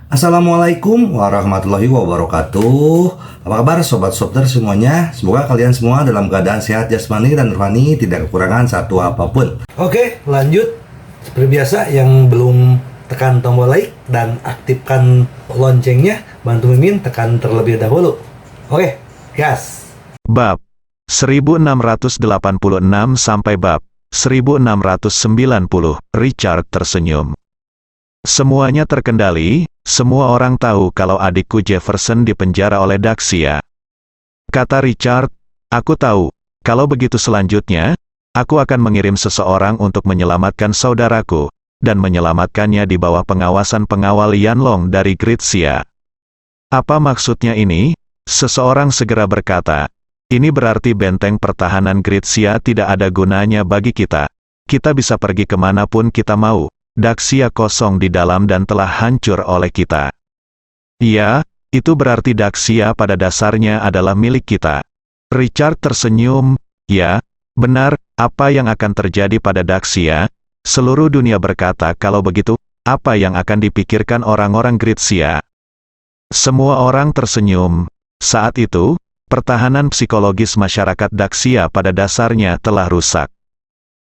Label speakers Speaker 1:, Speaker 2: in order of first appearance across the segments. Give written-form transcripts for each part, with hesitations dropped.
Speaker 1: Assalamualaikum warahmatullahi wabarakatuh. Apa kabar sobat Softer semuanya? Semoga kalian semua dalam keadaan sehat jasmani dan rohani, tidak kekurangan satu apapun. Oke, lanjut. Seperti biasa, yang belum tekan tombol like dan aktifkan loncengnya, bantu Mimin tekan terlebih dahulu. Oke, gas.
Speaker 2: Bab 1686 sampai bab 1690. Richard tersenyum. Semuanya terkendali, semua orang tahu kalau adikku Jefferson dipenjara oleh Daxia. Kata Richard, aku tahu, kalau begitu selanjutnya, aku akan mengirim seseorang untuk menyelamatkan saudaraku, dan menyelamatkannya di bawah pengawasan pengawal Yanlong dari Gritsia. Apa maksudnya ini? Seseorang segera berkata, ini berarti benteng pertahanan Gritsia tidak ada gunanya bagi kita. Kita bisa pergi kemanapun kita mau. Daxia kosong di dalam dan telah hancur oleh kita. Iya, itu berarti Daxia pada dasarnya adalah milik kita. Richard tersenyum, ya, benar, apa yang akan terjadi pada Daxia? Seluruh dunia berkata kalau begitu, apa yang akan dipikirkan orang-orang Gritsia? Semua orang tersenyum. Saat itu, pertahanan psikologis masyarakat Daxia pada dasarnya telah rusak.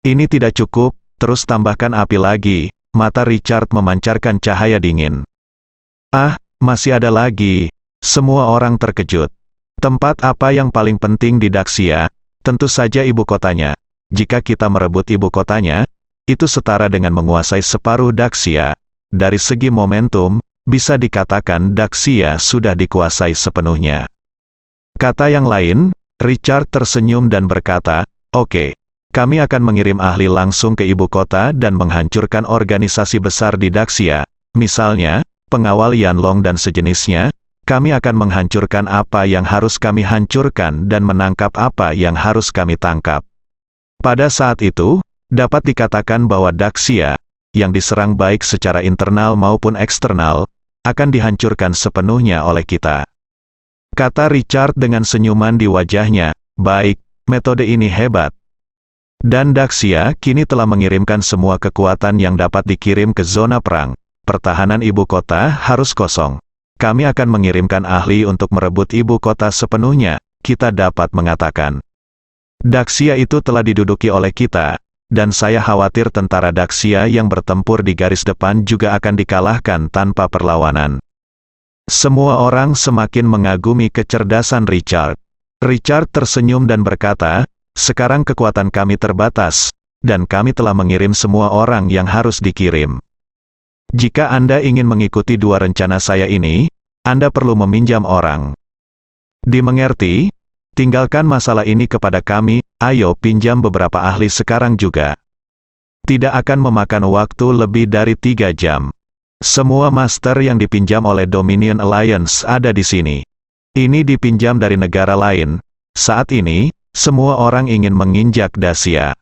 Speaker 2: Ini tidak cukup, terus tambahkan api lagi. Mata Richard memancarkan cahaya dingin. Ah, masih ada lagi. Semua orang terkejut. Tempat apa yang paling penting di Daxia? Tentu saja ibu kotanya. Jika kita merebut ibu kotanya, itu setara dengan menguasai separuh Daxia. Dari segi momentum, bisa dikatakan Daxia sudah dikuasai sepenuhnya. Kata yang lain, Richard tersenyum dan berkata, oke. Kami akan mengirim ahli langsung ke ibu kota dan menghancurkan organisasi besar di Daxia, misalnya, pengawal Yanlong dan sejenisnya. Kami akan menghancurkan apa yang harus kami hancurkan dan menangkap apa yang harus kami tangkap. Pada saat itu, dapat dikatakan bahwa Daxia, yang diserang baik secara internal maupun eksternal, akan dihancurkan sepenuhnya oleh kita. Kata Richard dengan senyuman di wajahnya, baik, metode ini hebat. Dan Daxia kini telah mengirimkan semua kekuatan yang dapat dikirim ke zona perang. Pertahanan ibu kota harus kosong. Kami akan mengirimkan ahli untuk merebut ibu kota sepenuhnya, kita dapat mengatakan. Daxia itu telah diduduki oleh kita, dan saya khawatir tentara Daxia yang bertempur di garis depan juga akan dikalahkan tanpa perlawanan. Semua orang semakin mengagumi kecerdasan Richard. Richard tersenyum dan berkata, sekarang kekuatan kami terbatas, dan kami telah mengirim semua orang yang harus dikirim. Jika Anda ingin mengikuti dua rencana saya ini, Anda perlu meminjam orang. Dimengerti? Tinggalkan masalah ini kepada kami, ayo pinjam beberapa ahli sekarang juga. Tidak akan memakan waktu lebih dari 3 jam. Semua master yang dipinjam oleh Dominion Alliance ada di sini. Ini dipinjam dari negara lain. Saat ini, semua orang ingin menginjak Daxia.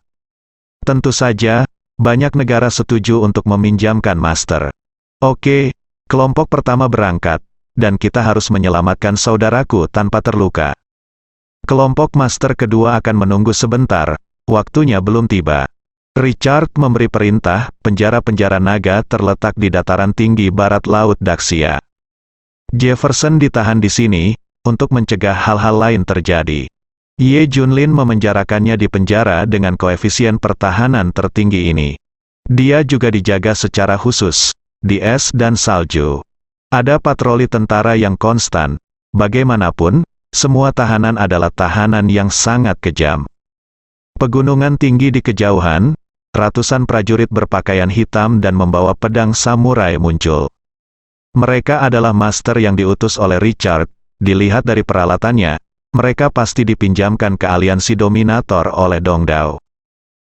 Speaker 2: Tentu saja, banyak negara setuju untuk meminjamkan master. Oke, kelompok pertama berangkat, dan kita harus menyelamatkan saudaraku tanpa terluka. Kelompok master kedua akan menunggu sebentar, waktunya belum tiba. Richard memberi perintah, penjara-penjara naga terletak di dataran tinggi barat laut Daxia. Jefferson ditahan di sini, untuk mencegah hal-hal lain terjadi. Ye Junlin memenjarakannya di penjara dengan koefisien pertahanan tertinggi ini. Dia juga dijaga secara khusus, di es dan salju. Ada patroli tentara yang konstan. Bagaimanapun, semua tahanan adalah tahanan yang sangat kejam. Pegunungan tinggi di kejauhan, ratusan prajurit berpakaian hitam dan membawa pedang samurai muncul. Mereka adalah master yang diutus oleh Richard, dilihat dari peralatannya. Mereka pasti dipinjamkan ke aliansi dominator oleh Dongdao.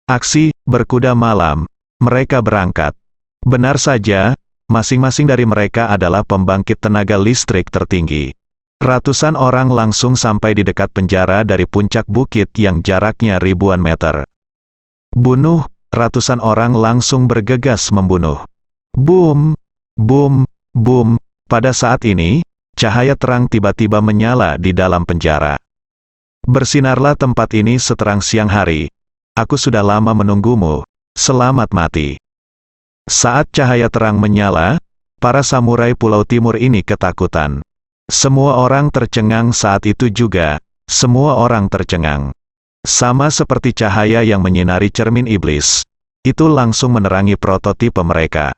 Speaker 2: Aksi, berkuda malam, mereka berangkat. Benar saja, masing-masing dari mereka adalah pembangkit tenaga listrik tertinggi. Ratusan orang langsung sampai di dekat penjara dari puncak bukit yang jaraknya ribuan meter. Bunuh, ratusan orang langsung bergegas membunuh. Boom, boom, boom, pada saat ini, cahaya terang tiba-tiba menyala di dalam penjara. Bersinarlah tempat ini seterang siang hari. Aku sudah lama menunggumu. Selamat mati. Saat cahaya terang menyala, para samurai Pulau Timur ini ketakutan. Semua orang tercengang saat itu juga. Semua orang tercengang. Sama seperti cahaya yang menyinari cermin iblis. Itu langsung menerangi prototipe mereka.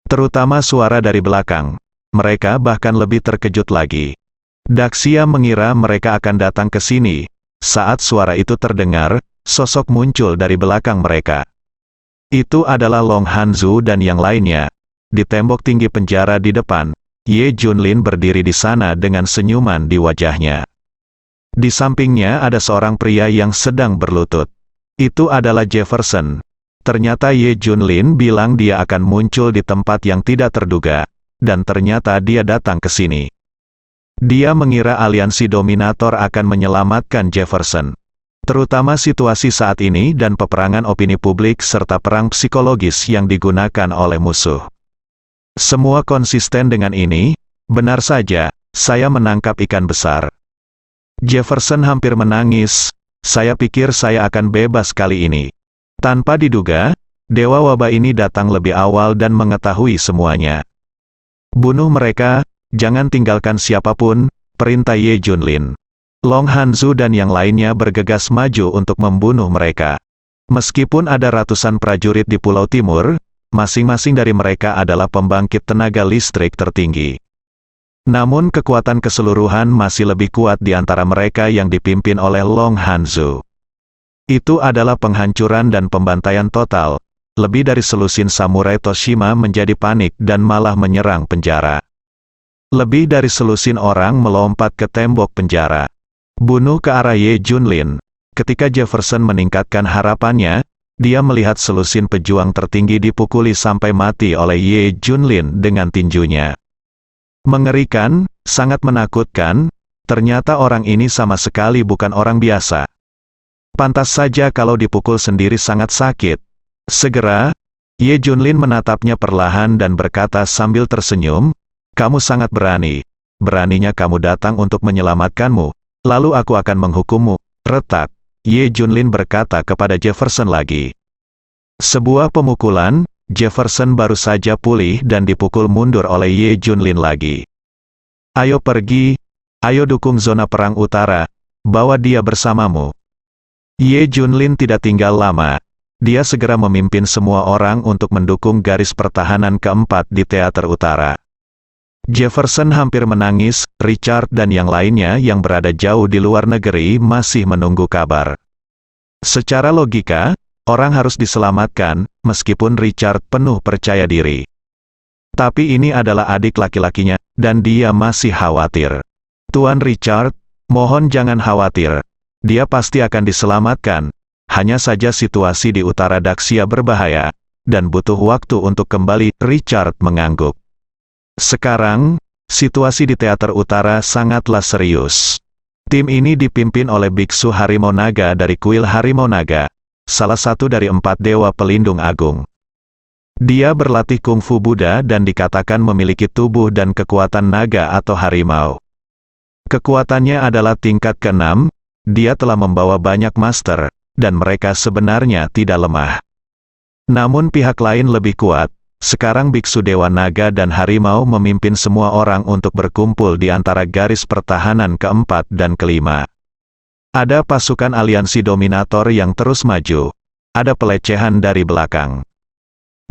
Speaker 2: Terutama suara dari belakang. Mereka bahkan lebih terkejut lagi. Daxia mengira mereka akan datang ke sini. Saat suara itu terdengar, sosok muncul dari belakang mereka. Itu adalah Long Hanzu dan yang lainnya. Di tembok tinggi penjara di depan, Ye Junlin berdiri di sana dengan senyuman di wajahnya. Di sampingnya ada seorang pria yang sedang berlutut. Itu adalah Jefferson. Ternyata Ye Junlin bilang dia akan muncul di tempat yang tidak terduga, dan ternyata dia datang ke sini. Dia mengira aliansi dominator akan menyelamatkan Jefferson. Terutama situasi saat ini dan peperangan opini publik serta perang psikologis yang digunakan oleh musuh. Semua konsisten dengan ini, benar saja, saya menangkap ikan besar. Jefferson hampir menangis, saya pikir saya akan bebas kali ini. Tanpa diduga, dewa wabah ini datang lebih awal dan mengetahui semuanya. Bunuh mereka, jangan tinggalkan siapapun, perintah Ye Junlin. Long Hanzu dan yang lainnya bergegas maju untuk membunuh mereka. Meskipun ada ratusan prajurit di Pulau Timur, masing-masing dari mereka adalah pembangkit tenaga listrik tertinggi. Namun kekuatan keseluruhan masih lebih kuat di antara mereka yang dipimpin oleh Long Hanzu. Itu adalah penghancuran dan pembantaian total. Lebih dari selusin samurai Toshima menjadi panik dan malah menyerang penjara. Lebih dari selusin orang melompat ke tembok penjara. Bunuh ke arah Ye Junlin. Ketika Jefferson meningkatkan harapannya, dia melihat selusin pejuang tertinggi dipukuli sampai mati oleh Ye Junlin dengan tinjunya. Mengerikan, sangat menakutkan, ternyata orang ini sama sekali bukan orang biasa. Pantas saja kalau dipukul sendiri sangat sakit. Segera, Ye Junlin menatapnya perlahan dan berkata sambil tersenyum, "Kamu sangat berani. Beraninya kamu datang untuk menyelamatkanmu, lalu aku akan menghukummu." Retak, Ye Junlin berkata kepada Jefferson lagi. Sebuah pemukulan, Jefferson baru saja pulih dan dipukul mundur oleh Ye Junlin lagi. "Ayo pergi, ayo dukung zona perang utara, bawa dia bersamamu." Ye Junlin tidak tinggal lama. Dia segera memimpin semua orang untuk mendukung garis pertahanan keempat di teater utara. Jefferson hampir menangis, Richard dan yang lainnya yang berada jauh di luar negeri masih menunggu kabar. Secara logika, orang harus diselamatkan, meskipun Richard penuh percaya diri. Tapi ini adalah adik laki-lakinya, dan dia masih khawatir. "Tuan Richard, mohon jangan khawatir. Dia pasti akan diselamatkan. Hanya saja situasi di utara Daxia berbahaya, dan butuh waktu untuk kembali." Richard mengangguk. Sekarang, situasi di teater utara sangatlah serius. Tim ini dipimpin oleh Biksu Harimau Naga dari kuil Harimau Naga, salah satu dari 4 dewa pelindung agung. Dia berlatih kungfu Buddha dan dikatakan memiliki tubuh dan kekuatan naga atau harimau. Kekuatannya adalah tingkat ke-6, dia telah membawa banyak master, dan mereka sebenarnya tidak lemah. Namun pihak lain lebih kuat. Sekarang Biksu Dewa Naga dan Harimau memimpin semua orang untuk berkumpul di antara garis pertahanan keempat dan kelima. Ada pasukan aliansi dominator yang terus maju. Ada pelecehan dari belakang.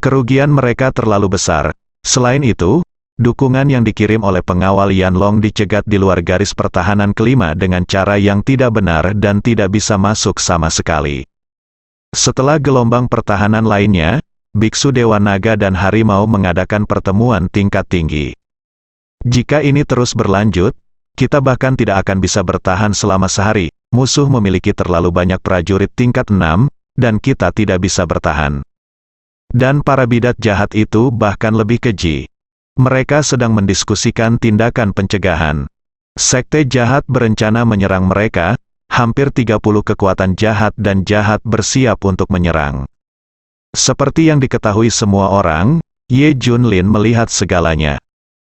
Speaker 2: Kerugian mereka terlalu besar. Selain itu, dukungan yang dikirim oleh pengawal Yanlong dicegat di luar garis pertahanan kelima dengan cara yang tidak benar dan tidak bisa masuk sama sekali. Setelah gelombang pertahanan lainnya, Biksu Dewa Naga dan Harimau mengadakan pertemuan tingkat tinggi. Jika ini terus berlanjut, kita bahkan tidak akan bisa bertahan selama sehari. Musuh memiliki terlalu banyak prajurit tingkat 6, dan kita tidak bisa bertahan. Dan para bidat jahat itu bahkan lebih keji. Mereka sedang mendiskusikan tindakan pencegahan. Sekte jahat berencana menyerang mereka, hampir 30 kekuatan jahat dan jahat bersiap untuk menyerang. Seperti yang diketahui semua orang, Ye Junlin melihat segalanya.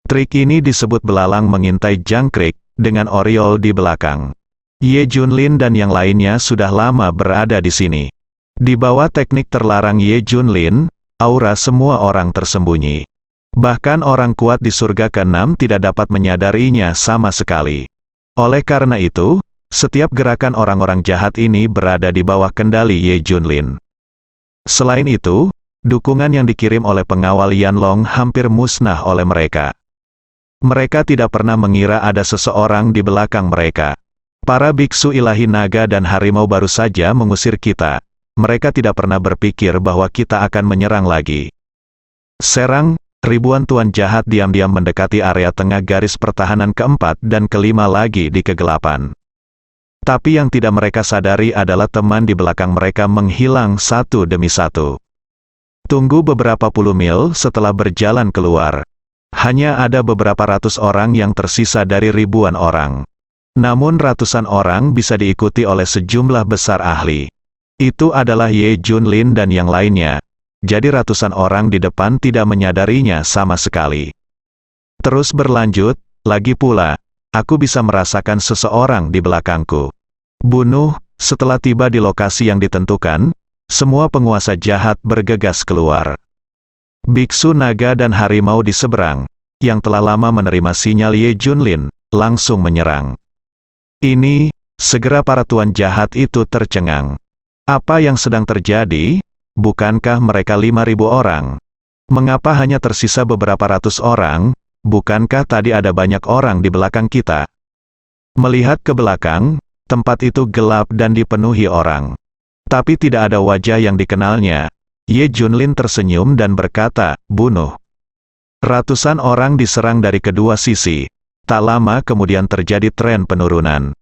Speaker 2: Trik ini disebut belalang mengintai jangkrik, dengan oriol di belakang. Ye Junlin dan yang lainnya sudah lama berada di sini. Di bawah teknik terlarang Ye Junlin, aura semua orang tersembunyi. Bahkan orang kuat di surga ke-6 tidak dapat menyadarinya sama sekali. Oleh karena itu, setiap gerakan orang-orang jahat ini berada di bawah kendali Ye Junlin. Selain itu, dukungan yang dikirim oleh pengawal Yanlong hampir musnah oleh mereka. Mereka tidak pernah mengira ada seseorang di belakang mereka. Para biksu ilahi naga dan harimau baru saja mengusir kita. Mereka tidak pernah berpikir bahwa kita akan menyerang lagi. Serang, ribuan tuan jahat diam-diam mendekati area tengah garis pertahanan keempat dan kelima lagi di kegelapan. Tapi yang tidak mereka sadari adalah teman di belakang mereka menghilang satu demi satu. Tunggu beberapa puluh mil setelah berjalan keluar. Hanya ada beberapa ratus orang yang tersisa dari ribuan orang. Namun ratusan orang bisa diikuti oleh sejumlah besar ahli. Itu adalah Ye Junlin dan yang lainnya. Jadi ratusan orang di depan tidak menyadarinya sama sekali. Terus berlanjut, lagi pula, aku bisa merasakan seseorang di belakangku. Bunuh, setelah tiba di lokasi yang ditentukan, semua penguasa jahat bergegas keluar. Biksu naga dan harimau di seberang, yang telah lama menerima sinyal Ye Junlin, langsung menyerang. Ini, segera para tuan jahat itu tercengang. Apa yang sedang terjadi? Bukankah mereka 5.000 orang? Mengapa hanya tersisa beberapa ratus orang? Bukankah tadi ada banyak orang di belakang kita? Melihat ke belakang, tempat itu gelap dan dipenuhi orang. Tapi tidak ada wajah yang dikenalnya. Ye Junlin tersenyum dan berkata, bunuh. Ratusan orang diserang dari kedua sisi. Tak lama kemudian terjadi tren penurunan.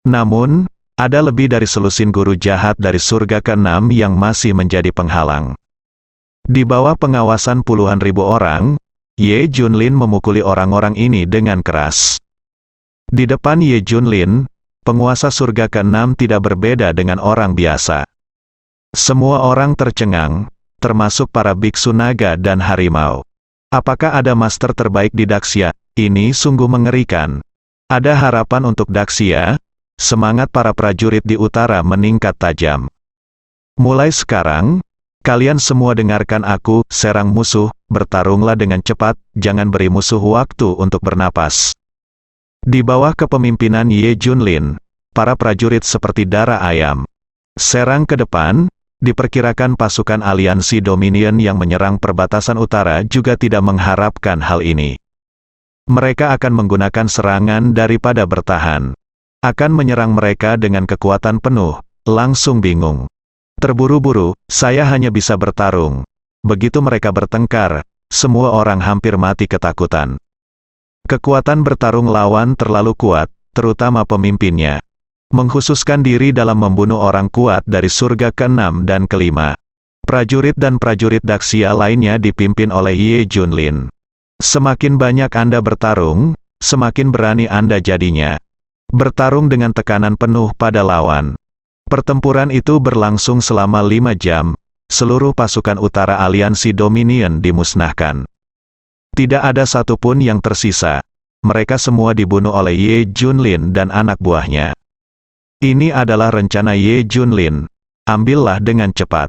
Speaker 2: Namun, ada lebih dari selusin guru jahat dari surga ke-6 yang masih menjadi penghalang. Di bawah pengawasan puluhan ribu orang, Ye Junlin memukuli orang-orang ini dengan keras. Di depan Ye Junlin, penguasa surga ke-6 tidak berbeda dengan orang biasa. Semua orang tercengang, termasuk para biksu naga dan harimau. Apakah ada master terbaik di Daxia? Ini sungguh mengerikan. Ada harapan untuk Daxia? Semangat para prajurit di utara meningkat tajam. Mulai sekarang, kalian semua dengarkan aku, serang musuh, bertarunglah dengan cepat, jangan beri musuh waktu untuk bernapas. Di bawah kepemimpinan Ye Junlin, para prajurit seperti darah ayam. Serang ke depan. Diperkirakan pasukan aliansi Dominion yang menyerang perbatasan utara juga tidak mengharapkan hal ini. Mereka akan menggunakan serangan daripada bertahan. Akan menyerang mereka dengan kekuatan penuh, langsung bingung. Terburu-buru, saya hanya bisa bertarung. Begitu mereka bertengkar, semua orang hampir mati ketakutan. Kekuatan bertarung lawan terlalu kuat, terutama pemimpinnya. Mengkhususkan diri dalam membunuh orang kuat dari surga ke-6 dan ke-5. Prajurit dan prajurit Daxia lainnya dipimpin oleh Ye Junlin. Semakin banyak Anda bertarung, semakin berani Anda jadinya. Bertarung dengan tekanan penuh pada lawan. Pertempuran itu berlangsung selama 5 jam, seluruh pasukan utara aliansi Dominion dimusnahkan. Tidak ada satupun yang tersisa. Mereka semua dibunuh oleh Ye Junlin dan anak buahnya. Ini adalah rencana Ye Junlin. Ambillah dengan cepat.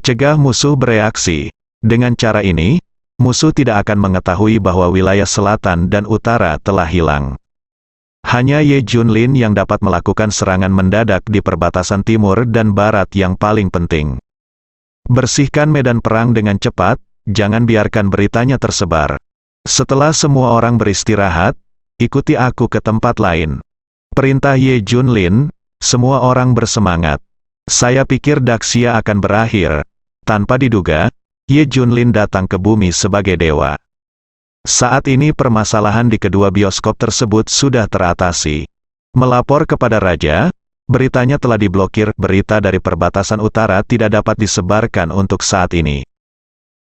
Speaker 2: Cegah musuh bereaksi. Dengan cara ini, musuh tidak akan mengetahui bahwa wilayah selatan dan utara telah hilang. Hanya Ye Junlin yang dapat melakukan serangan mendadak di perbatasan timur dan barat yang paling penting. Bersihkan medan perang dengan cepat, jangan biarkan beritanya tersebar. Setelah semua orang beristirahat, ikuti aku ke tempat lain. Perintah Ye Junlin. Semua orang bersemangat. Saya pikir Daxia akan berakhir. Tanpa diduga, Ye Junlin datang ke bumi sebagai dewa. Saat ini permasalahan di kedua bioskop tersebut sudah teratasi. Melapor kepada raja, beritanya telah diblokir. Berita dari perbatasan utara tidak dapat disebarkan untuk saat ini.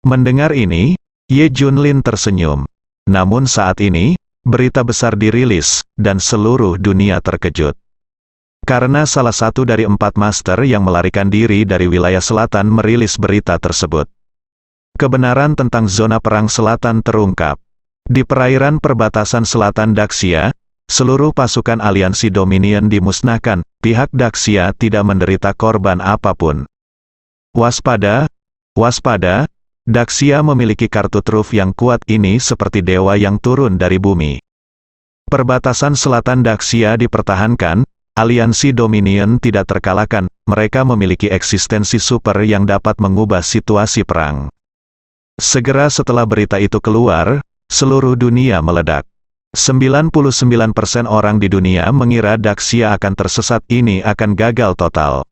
Speaker 2: Mendengar ini, Ye Junlin tersenyum. Namun saat ini, berita besar dirilis, dan seluruh dunia terkejut. Karena salah satu dari 4 master yang melarikan diri dari wilayah selatan merilis berita tersebut. Kebenaran tentang zona perang selatan terungkap. Di perairan perbatasan selatan Daxia, seluruh pasukan aliansi Dominion dimusnahkan, pihak Daxia tidak menderita korban apapun. Waspada, waspada, Daxia memiliki kartu truf yang kuat ini seperti dewa yang turun dari bumi. Perbatasan selatan Daxia dipertahankan, aliansi Dominion tidak terkalahkan, mereka memiliki eksistensi super yang dapat mengubah situasi perang. Segera setelah berita itu keluar, seluruh dunia meledak. 99% orang di dunia mengira Daxia akan tersesat, ini akan gagal total.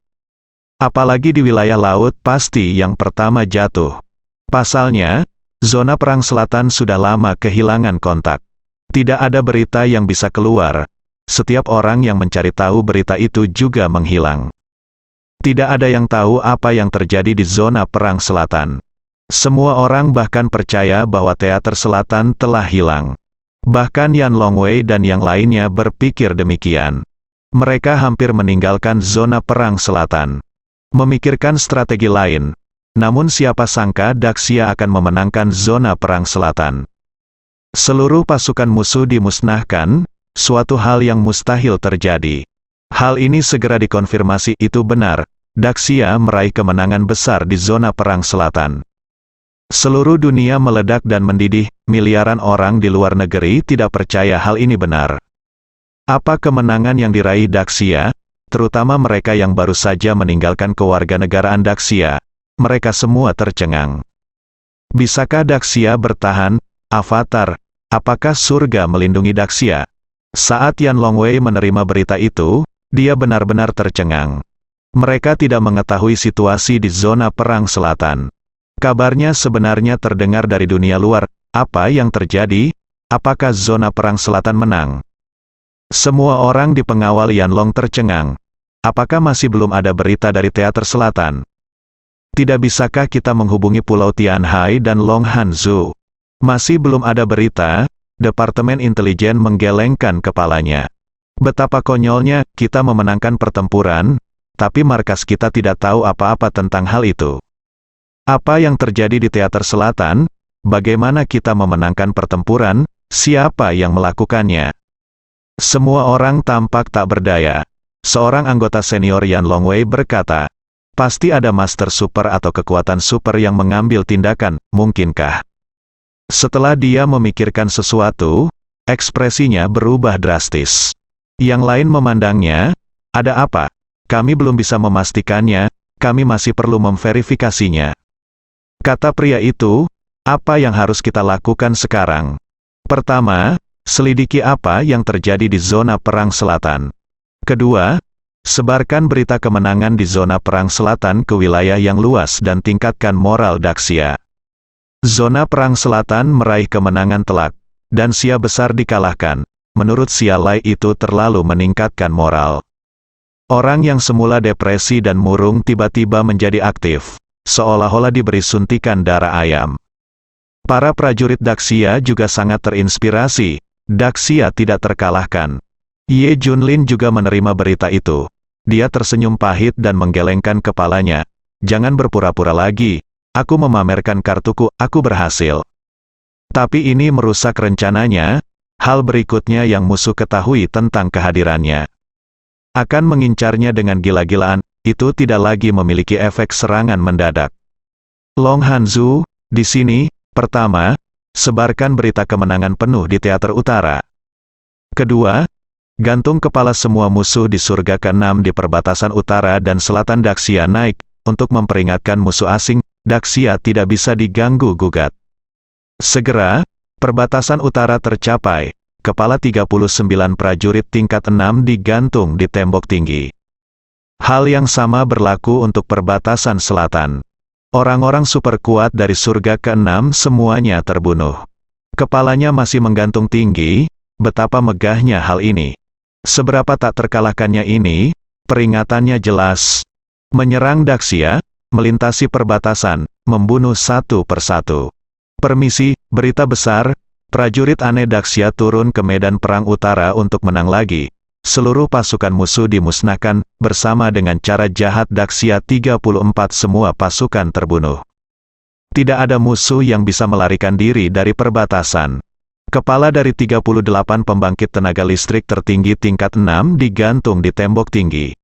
Speaker 2: Apalagi di wilayah laut pasti yang pertama jatuh. Pasalnya, zona perang selatan sudah lama kehilangan kontak. Tidak ada berita yang bisa keluar. Setiap orang yang mencari tahu berita itu juga menghilang. Tidak ada yang tahu apa yang terjadi di zona perang selatan. Semua orang bahkan percaya bahwa teater selatan telah hilang. Bahkan Yan Longwei dan yang lainnya berpikir demikian. Mereka hampir meninggalkan zona perang selatan, memikirkan strategi lain. Namun siapa sangka Daxia akan memenangkan zona perang selatan. Seluruh pasukan musuh dimusnahkan, suatu hal yang mustahil terjadi. Hal ini segera dikonfirmasi itu benar, Daxia meraih kemenangan besar di zona perang selatan. Seluruh dunia meledak dan mendidih, miliaran orang di luar negeri tidak percaya hal ini benar. Apa kemenangan yang diraih Daxia, terutama mereka yang baru saja meninggalkan kewarganegaraan Daxia, mereka semua tercengang. Bisakah Daxia bertahan? Avatar, apakah surga melindungi Daxia? Saat Yan Longwei menerima berita itu, dia benar-benar tercengang. Mereka tidak mengetahui situasi di zona perang selatan. Kabarnya sebenarnya terdengar dari dunia luar. Apa yang terjadi? Apakah zona perang selatan menang? Semua orang di pengawal Yanlong tercengang. Apakah masih belum ada berita dari teater selatan? Tidak bisakah kita menghubungi Pulau Tianhai dan Long Hanzhou? Masih belum ada berita. Departemen Intelijen menggelengkan kepalanya. Betapa konyolnya, kita memenangkan pertempuran, tapi markas kita tidak tahu apa-apa tentang hal itu. Apa yang terjadi di teater selatan? Bagaimana kita memenangkan pertempuran? Siapa yang melakukannya? Semua orang tampak tak berdaya. Seorang anggota senior Yan Longwei berkata, pasti ada master super atau kekuatan super yang mengambil tindakan, mungkinkah? Setelah dia memikirkan sesuatu, ekspresinya berubah drastis. Yang lain memandangnya, ada apa? Kami belum bisa memastikannya, kami masih perlu memverifikasinya. Kata pria itu, apa yang harus kita lakukan sekarang? Pertama, selidiki apa yang terjadi di zona perang selatan. Kedua, sebarkan berita kemenangan di zona perang selatan ke wilayah yang luas dan tingkatkan moral Daxia. Zona perang selatan meraih kemenangan telak, dan Xia besar dikalahkan. Menurut Xia Lai itu terlalu meningkatkan moral. Orang yang semula depresi dan murung tiba-tiba menjadi aktif. Seolah-olah diberi suntikan darah ayam. Para prajurit Daxia juga sangat terinspirasi. Daxia tidak terkalahkan. Ye Junlin juga menerima berita itu. Dia tersenyum pahit dan menggelengkan kepalanya. Jangan berpura-pura lagi. Aku memamerkan kartuku, aku berhasil. Tapi ini merusak rencananya. Hal berikutnya yang musuh ketahui tentang kehadirannya. Akan mengincarnya dengan gila-gilaan. Itu tidak lagi memiliki efek serangan mendadak. Long Hanzhou, di sini, pertama, sebarkan berita kemenangan penuh di teater utara. Kedua, gantung kepala semua musuh di surga ke-6 di perbatasan utara dan selatan Daxia naik, untuk memperingatkan musuh asing, Daxia tidak bisa diganggu-gugat. Segera, perbatasan utara tercapai, kepala 39 prajurit tingkat 6 digantung di tembok tinggi. Hal yang sama berlaku untuk perbatasan selatan. Orang-orang super kuat dari surga ke-6 semuanya terbunuh. Kepalanya masih menggantung tinggi, betapa megahnya hal ini. Seberapa tak terkalahkannya ini, peringatannya jelas. Menyerang Daxia, melintasi perbatasan, membunuh satu persatu. Permisi, berita besar, prajurit aneh Daxia turun ke medan perang utara untuk menang lagi. Seluruh pasukan musuh dimusnahkan, bersama dengan cara jahat Daxia 34 semua pasukan terbunuh. Tidak ada musuh yang bisa melarikan diri dari perbatasan. Kepala dari 38 pembangkit tenaga listrik tertinggi tingkat 6 digantung di tembok tinggi.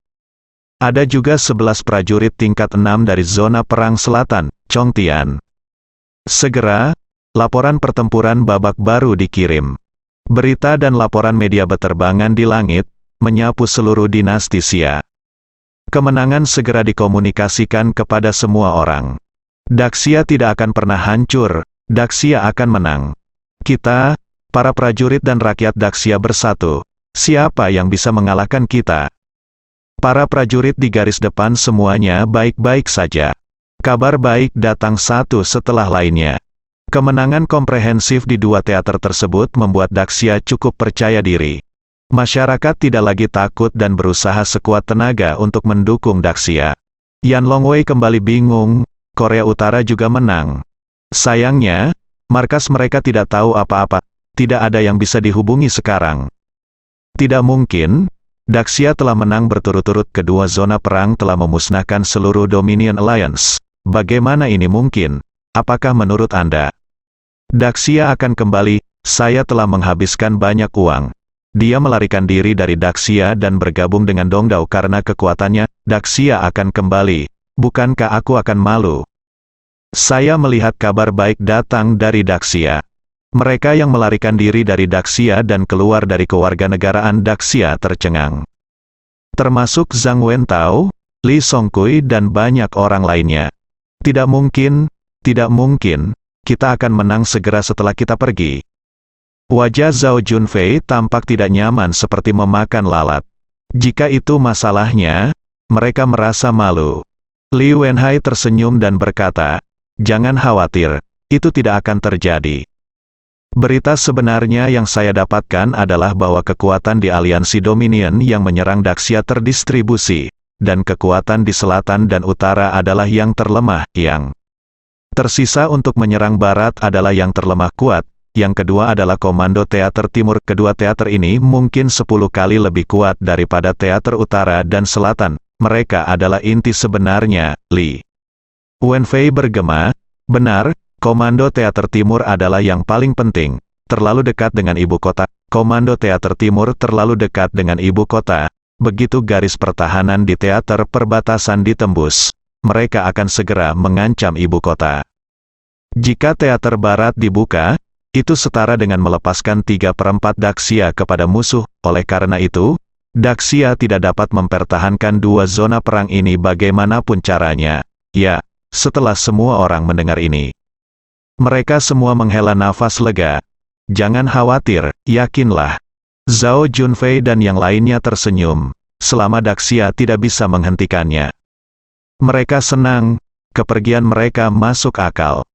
Speaker 2: Ada juga 11 prajurit tingkat 6 dari zona perang selatan, Chongtian. Segera, laporan pertempuran babak baru dikirim. Berita dan laporan media beterbangan di langit, menyapu seluruh dinasti Xia. Kemenangan segera dikomunikasikan kepada semua orang. Daxia tidak akan pernah hancur, Daxia akan menang. Kita, para prajurit dan rakyat Daxia bersatu. Siapa yang bisa mengalahkan kita? Para prajurit di garis depan semuanya baik-baik saja. Kabar baik datang satu setelah lainnya. Kemenangan komprehensif di dua teater tersebut membuat Daxia cukup percaya diri. Masyarakat tidak lagi takut dan berusaha sekuat tenaga untuk mendukung Daxia. Yan Longwei kembali bingung, Korea Utara juga menang. Sayangnya, markas mereka tidak tahu apa-apa, tidak ada yang bisa dihubungi sekarang. Tidak mungkin, Daxia telah menang berturut-turut, kedua zona perang telah memusnahkan seluruh Dominion Alliance. Bagaimana ini mungkin? Apakah menurut Anda? Daxia akan kembali, saya telah menghabiskan banyak uang. Dia melarikan diri dari Daxia dan bergabung dengan Dongdao karena kekuatannya. Daxia akan kembali. Bukankah aku akan malu? Saya melihat kabar baik datang dari Daxia. Mereka yang melarikan diri dari Daxia dan keluar dari kewarganegaraan Daxia tercengang. Termasuk Zhang Wentao, Li Songkui dan banyak orang lainnya. Tidak mungkin, kita akan menang segera setelah kita pergi. Wajah Zhao Junfei tampak tidak nyaman seperti memakan lalat. Jika itu masalahnya, mereka merasa malu. Li Wenhai tersenyum dan berkata, "Jangan khawatir, itu tidak akan terjadi." Berita sebenarnya yang saya dapatkan adalah bahwa kekuatan di aliansi Dominion yang menyerang Daxia terdistribusi, dan kekuatan di selatan dan utara adalah yang terlemah, yang tersisa untuk menyerang barat adalah yang terlemah kuat. Yang kedua adalah Komando Teater Timur. Kedua teater ini mungkin 10 kali lebih kuat daripada teater utara dan selatan. Mereka adalah inti sebenarnya, Li Wenfei bergema, benar, Komando Teater Timur adalah yang paling penting. Terlalu dekat dengan ibu kota. Komando Teater Timur terlalu dekat dengan ibu kota. Begitu garis pertahanan di teater perbatasan ditembus, mereka akan segera mengancam ibu kota. Jika teater barat dibuka, itu setara dengan melepaskan 3/4 Daxia kepada musuh. Oleh karena itu, Daxia tidak dapat mempertahankan dua zona perang ini bagaimanapun caranya. Ya, setelah semua orang mendengar ini, mereka semua menghela nafas lega. Jangan khawatir, yakinlah. Zhao Junfei dan yang lainnya tersenyum. Selama Daxia tidak bisa menghentikannya, mereka senang. Kepergian mereka masuk akal.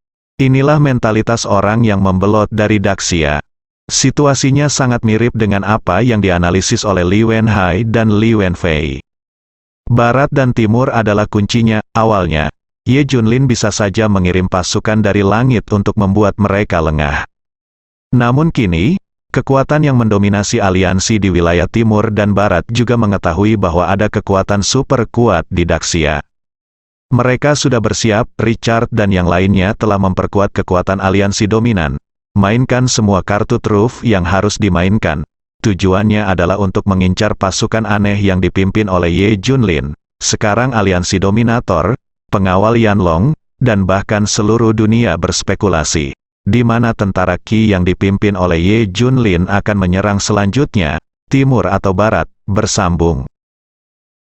Speaker 2: Inilah mentalitas orang yang membelot dari Daxia. Situasinya sangat mirip dengan apa yang dianalisis oleh Li Wenhai dan Li Wenfei. Barat dan timur adalah kuncinya. Awalnya, Ye Junlin bisa saja mengirim pasukan dari langit untuk membuat mereka lengah. Namun kini, kekuatan yang mendominasi aliansi di wilayah timur dan barat juga mengetahui bahwa ada kekuatan super kuat di Daxia. Mereka sudah bersiap. Richard dan yang lainnya telah memperkuat kekuatan aliansi dominan. Mainkan semua kartu truf yang harus dimainkan. Tujuannya adalah untuk mengincar pasukan aneh yang dipimpin oleh Ye Junlin. Sekarang aliansi dominator, pengawal Yanlong, dan bahkan seluruh dunia berspekulasi. Di mana tentara Qi yang dipimpin oleh Ye Junlin akan menyerang selanjutnya, timur atau barat, bersambung.